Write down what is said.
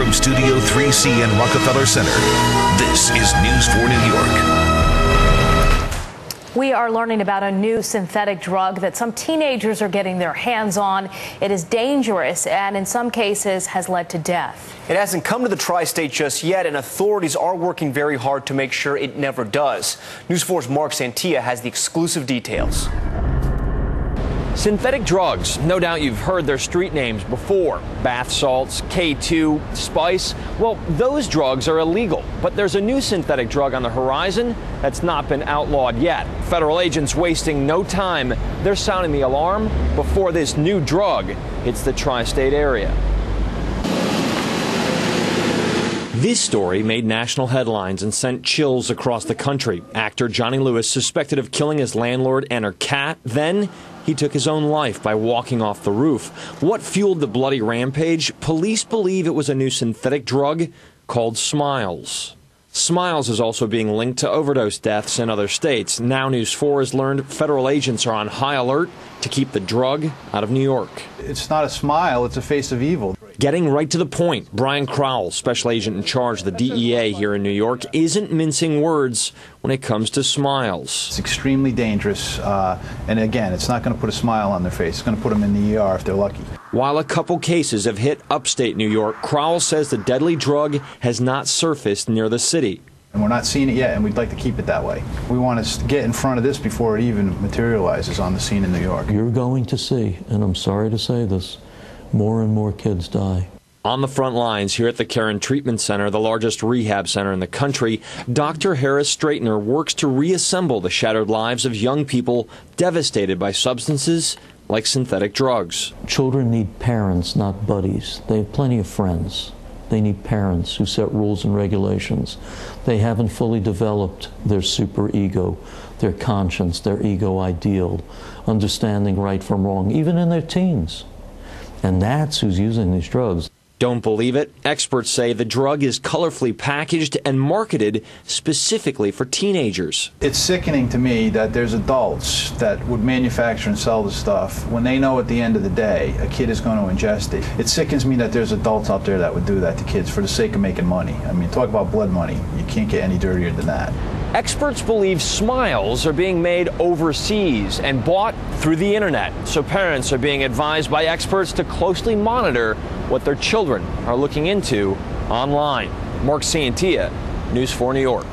from Studio 3C in Rockefeller Center, this is News 4 New York. We are learning about a new synthetic drug that some teenagers are getting their hands on. It is dangerous and in some cases has led to death. It hasn't come to the tri-state just yet, and authorities are working very hard to make sure it never does. News 4's Mark Santia has the exclusive details. Synthetic drugs, no doubt you've heard their street names before. Bath salts, K2, Spice. Well, those drugs are illegal, but there's a new synthetic drug on the horizon that's not been outlawed yet. Federal agents wasting no time. They're sounding the alarm before this new drug hits the tri-state area. This story made national headlines and sent chills across the country. Actor Johnny Lewis suspected of killing his landlord and her cat. Then he took his own life by walking off the roof. What fueled the bloody rampage? Police believe it was a new synthetic drug called Smiles. Smiles is also being linked to overdose deaths in other states. Now News 4 has learned federal agents are on high alert to keep the drug out of New York. It's not a smile, it's a face of evil. Getting right to the point, Brian Crowell, special agent in charge of the DEA here in New York, isn't mincing words when it comes to Smiles. It's extremely dangerous, and again, it's not going to put a smile on their face. It's going to put them in the ER if they're lucky. While a couple cases have hit upstate New York, Crowell says the deadly drug has not surfaced near the city. And we're not seeing it yet, and we'd like to keep it that way. We want to get in front of this before it even materializes on the scene in New York. You're going to see, and I'm sorry to say this, more and more kids die. On the front lines here at the Caron Treatment Center, the largest rehab center in the country, Dr. Harris Straightner works to reassemble the shattered lives of young people devastated by substances like synthetic drugs. Children need parents, not buddies. They have plenty of friends. They need parents who set rules and regulations. They haven't fully developed their superego, their conscience, their ego ideal, understanding right from wrong, even in their teens. And that's who's using these drugs. Don't believe it? Experts say the drug is colorfully packaged and marketed specifically for teenagers. It's sickening to me that there's adults that would manufacture and sell the stuff when they know at the end of the day a kid is going to ingest it. It sickens me that there's adults out there that would do that to kids for the sake of making money. I mean, talk about blood money. You can't get any dirtier than that. Experts believe Smiles are being made overseas and bought through the internet. So parents are being advised by experts to closely monitor what their children are looking into online. Mark Santia, News 4 New York.